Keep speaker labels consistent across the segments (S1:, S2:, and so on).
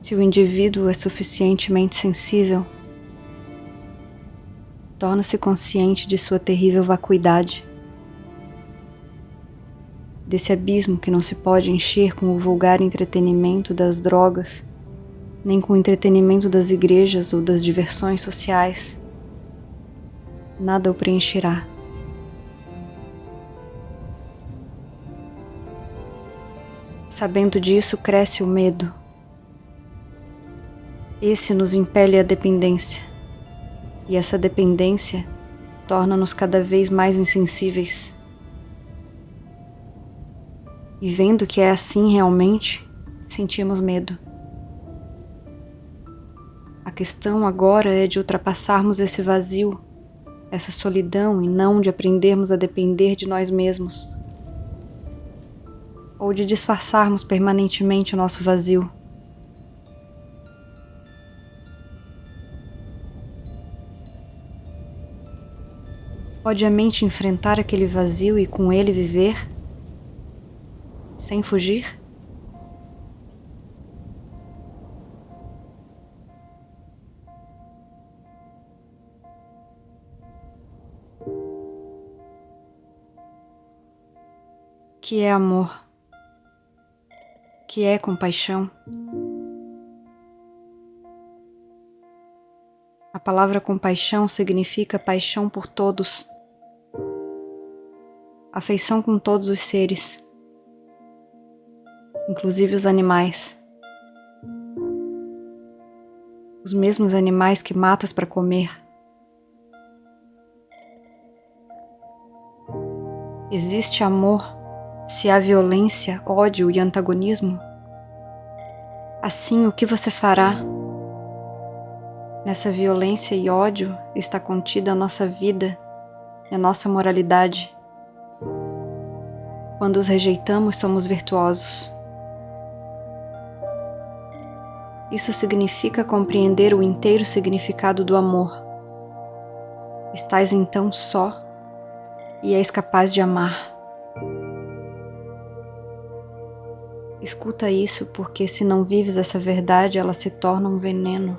S1: Se o indivíduo é suficientemente sensível, torna-se consciente de sua terrível vacuidade, desse abismo que não se pode encher com o vulgar entretenimento das drogas, nem com o entretenimento das igrejas ou das diversões sociais. Nada o preencherá. Sabendo disso, cresce o medo. Esse nos impele à dependência, e essa dependência torna-nos cada vez mais insensíveis. E vendo que é assim realmente, sentimos medo. A questão agora é de ultrapassarmos esse vazio, essa solidão, e não de aprendermos a depender de nós mesmos, ou de disfarçarmos permanentemente o nosso vazio. Pode a mente enfrentar aquele vazio e com ele viver, sem fugir? Que é amor? Que é compaixão? A palavra compaixão significa paixão por todos, afeição com todos os seres, inclusive os animais. Os mesmos animais que matas para comer. Existe amor se há violência, ódio e antagonismo? Assim, o que você fará? Nessa violência e ódio está contida a nossa vida e a nossa moralidade. Quando os rejeitamos, somos virtuosos. Isso significa compreender o inteiro significado do amor. Estás então só e és capaz de amar. Escuta isso, porque se não vives essa verdade, ela se torna um veneno.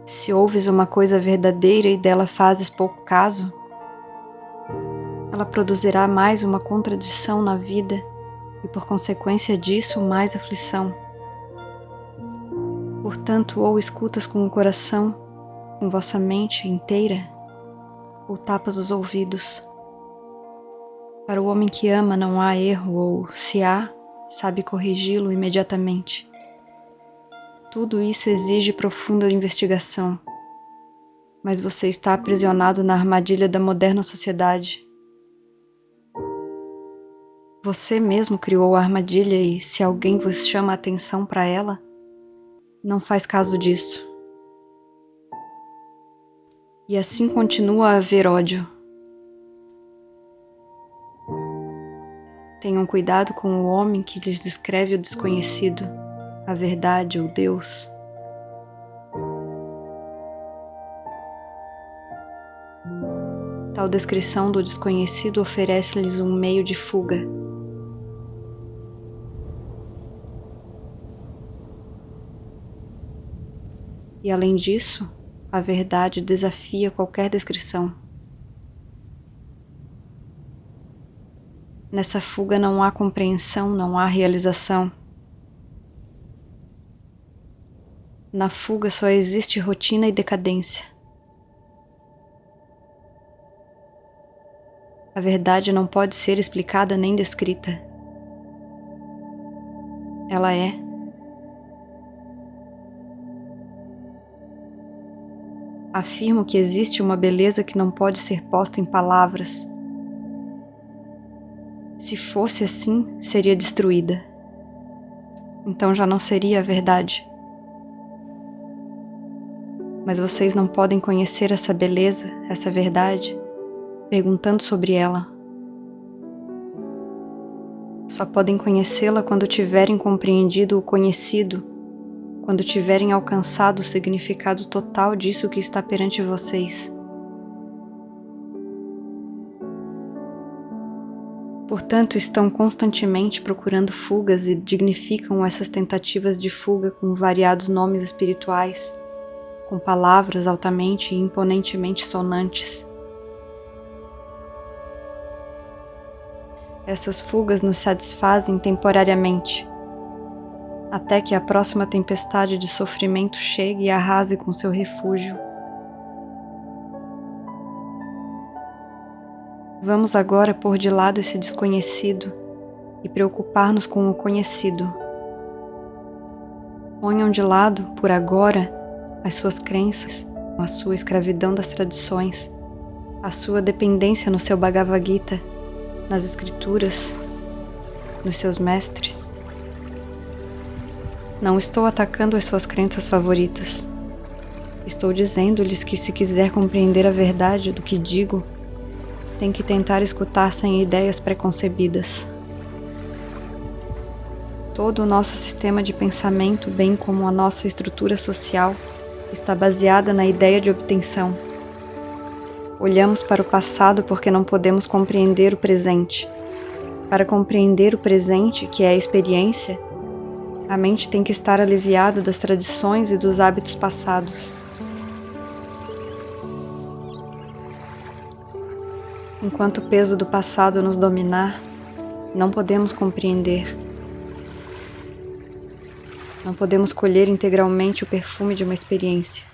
S1: Se ouves uma coisa verdadeira e dela fazes pouco caso, ela produzirá mais uma contradição na vida e, por consequência disso, mais aflição. Portanto, ou escutas com o coração, com vossa mente inteira, ou tapas os ouvidos. Para o homem que ama não há erro, ou, se há, sabe corrigi-lo imediatamente. Tudo isso exige profunda investigação, mas você está aprisionado na armadilha da moderna sociedade. Você mesmo criou a armadilha e, se alguém vos chama a atenção para ela, não faz caso disso. E assim continua a haver ódio. Tenham cuidado com o homem que lhes descreve o desconhecido, a verdade ou Deus. Tal descrição do desconhecido oferece-lhes um meio de fuga. E além disso, a verdade desafia qualquer descrição. Nessa fuga não há compreensão, não há realização. Na fuga só existe rotina e decadência. A verdade não pode ser explicada nem descrita. Ela é. Afirmo que existe uma beleza que não pode ser posta em palavras. Se fosse assim, seria destruída. Então já não seria a verdade. Mas vocês não podem conhecer essa beleza, essa verdade, perguntando sobre ela. Só podem conhecê-la quando tiverem compreendido o conhecido, quando tiverem alcançado o significado total disso que está perante vocês. Portanto, estão constantemente procurando fugas e dignificam essas tentativas de fuga com variados nomes espirituais, com palavras altamente e imponentemente sonantes. Essas fugas nos satisfazem temporariamente, até que a próxima tempestade de sofrimento chegue e arrase com seu refúgio. Vamos agora pôr de lado esse desconhecido e preocupar-nos com o conhecido. Ponham de lado, por agora, as suas crenças, a sua escravidão das tradições, a sua dependência no seu Bhagavad Gita, nas escrituras, nos seus mestres. Não estou atacando as suas crenças favoritas. Estou dizendo-lhes que, se quiser compreender a verdade do que digo, tem que tentar escutar sem ideias preconcebidas. Todo o nosso sistema de pensamento, bem como a nossa estrutura social, está baseada na ideia de obtenção. Olhamos para o passado porque não podemos compreender o presente. Para compreender o presente, que é a experiência, a mente tem que estar aliviada das tradições e dos hábitos passados. Enquanto o peso do passado nos dominar, não podemos compreender. Não podemos colher integralmente o perfume de uma experiência.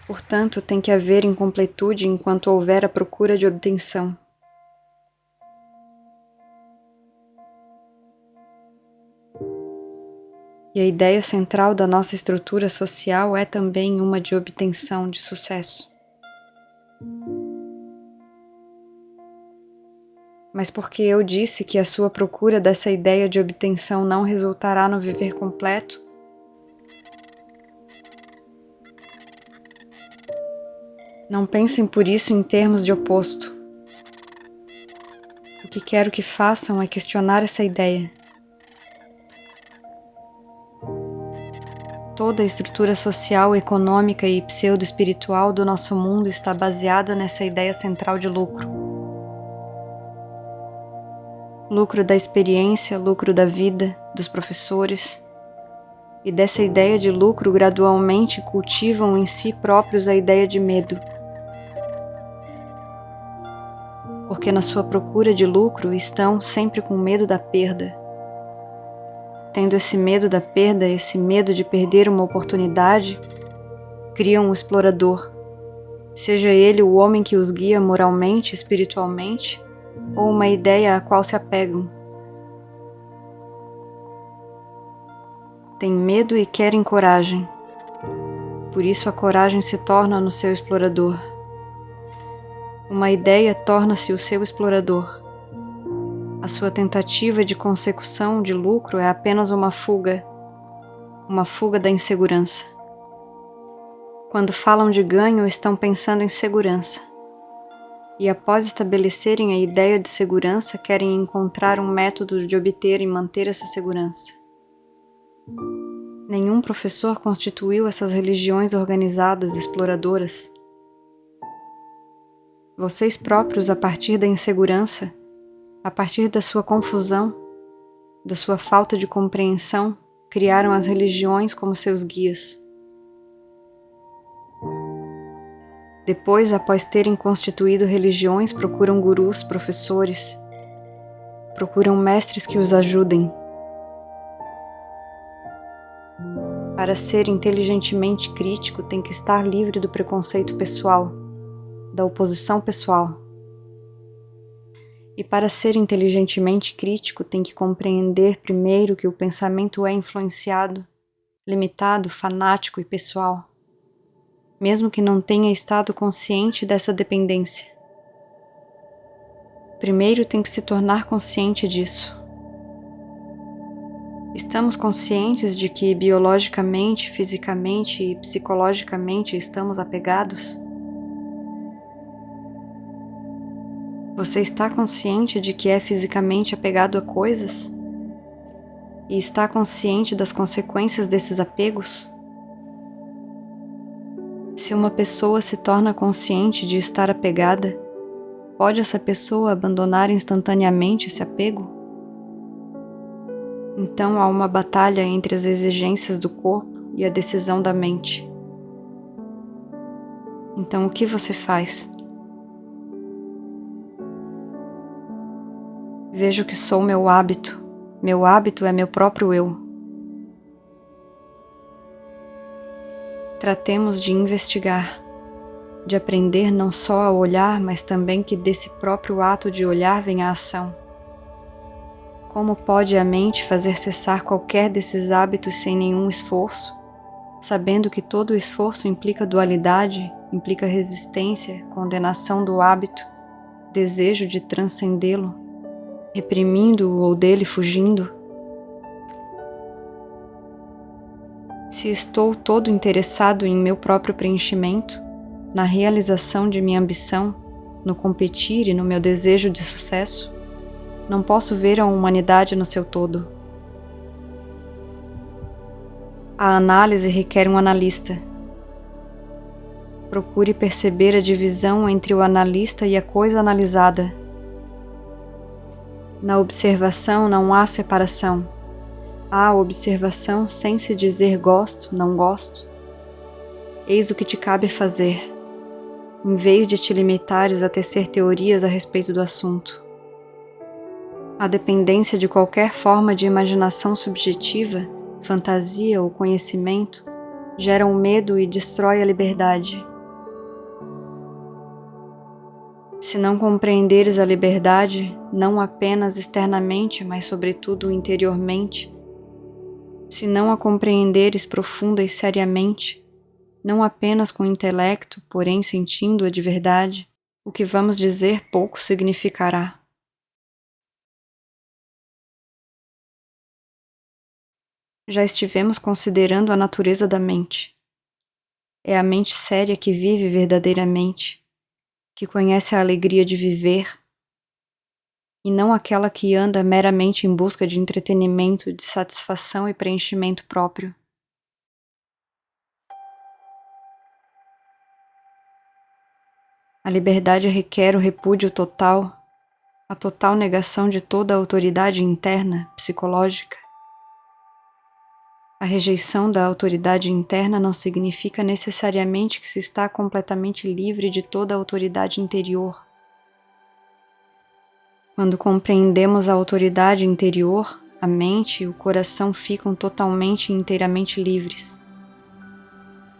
S1: Portanto, tem que haver incompletude enquanto houver a procura de obtenção. E a ideia central da nossa estrutura social é também uma de obtenção de sucesso. Mas porque eu disse que a sua procura dessa ideia de obtenção não resultará no viver completo, não pensem por isso em termos de oposto. O que quero que façam é questionar essa ideia. Toda a estrutura social, econômica e pseudo-espiritual do nosso mundo está baseada nessa ideia central de lucro. Lucro da experiência, lucro da vida, dos professores. E dessa ideia de lucro gradualmente cultivam em si próprios a ideia de medo. Porque na sua procura de lucro estão sempre com medo da perda. Tendo esse medo da perda, esse medo de perder uma oportunidade, criam um explorador, seja ele o homem que os guia moralmente, espiritualmente, ou uma ideia à qual se apegam. Têm medo e querem coragem. Por isso a coragem se torna no seu explorador. Uma ideia torna-se o seu explorador. A sua tentativa de consecução de lucro é apenas uma fuga da insegurança. Quando falam de ganho, estão pensando em segurança. E após estabelecerem a ideia de segurança, querem encontrar um método de obter e manter essa segurança. Nenhum professor constituiu essas religiões organizadas exploradoras. Vocês próprios, a partir da insegurança, a partir da sua confusão, da sua falta de compreensão, criaram as religiões como seus guias. Depois, após terem constituído religiões, procuram gurus, professores, procuram mestres que os ajudem. Para ser inteligentemente crítico, tem que estar livre do preconceito pessoal, da oposição pessoal. E para ser inteligentemente crítico, tem que compreender primeiro que o pensamento é influenciado, limitado, fanático e pessoal, mesmo que não tenha estado consciente dessa dependência. Primeiro tem que se tornar consciente disso. Estamos conscientes de que biologicamente, fisicamente e psicologicamente estamos apegados? Você está consciente de que é fisicamente apegado a coisas? E está consciente das consequências desses apegos? Se uma pessoa se torna consciente de estar apegada, pode essa pessoa abandonar instantaneamente esse apego? Então há uma batalha entre as exigências do corpo e a decisão da mente. Então o que você faz? Vejo que sou meu hábito. Meu hábito é meu próprio eu. Tratemos de investigar, de aprender não só a olhar, mas também que desse próprio ato de olhar vem a ação. Como pode a mente fazer cessar qualquer desses hábitos sem nenhum esforço, sabendo que todo esforço implica dualidade, implica resistência, condenação do hábito, desejo de transcendê-lo, reprimindo-o ou dele fugindo? Se estou todo interessado em meu próprio preenchimento, na realização de minha ambição, no competir e no meu desejo de sucesso, não posso ver a humanidade no seu todo. A análise requer um analista. Procure perceber a divisão entre o analista e a coisa analisada. Na observação não há separação. Há observação sem se dizer gosto, não gosto. Eis o que te cabe fazer, em vez de te limitares a tecer teorias a respeito do assunto. A dependência de qualquer forma de imaginação subjetiva, fantasia ou conhecimento gera um medo e destrói a liberdade. Se não compreenderes a liberdade, não apenas externamente, mas sobretudo interiormente, se não a compreenderes profunda e seriamente, não apenas com o intelecto, porém sentindo-a de verdade, o que vamos dizer pouco significará. Já estivemos considerando a natureza da mente. É a mente séria que vive verdadeiramente, que conhece a alegria de viver, e não aquela que anda meramente em busca de entretenimento, de satisfação e preenchimento próprio. A liberdade requer o repúdio total, a total negação de toda a autoridade interna, psicológica. A rejeição da autoridade interna não significa necessariamente que se está completamente livre de toda a autoridade interior. Quando compreendemos a autoridade interior, a mente e o coração ficam totalmente e inteiramente livres.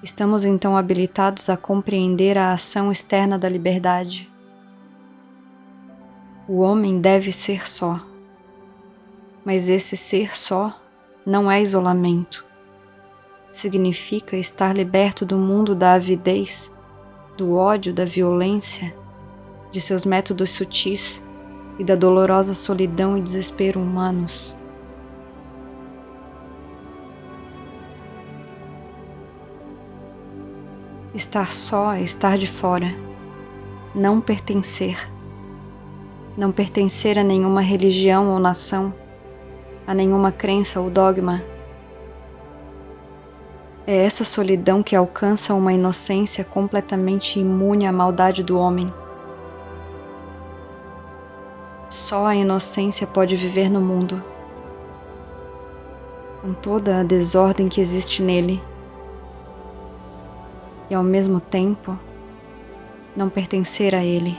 S1: Estamos então habilitados a compreender a ação externa da liberdade. O homem deve ser só, mas esse ser só não é isolamento. Significa estar liberto do mundo da avidez, do ódio, da violência, de seus métodos sutis e da dolorosa solidão e desespero humanos. Estar só é estar de fora, não pertencer. Não pertencer a nenhuma religião ou nação, a nenhuma crença ou dogma. É essa solidão que alcança uma inocência completamente imune à maldade do homem. Só a inocência pode viver no mundo, com toda a desordem que existe nele, e ao mesmo tempo não pertencer a ele.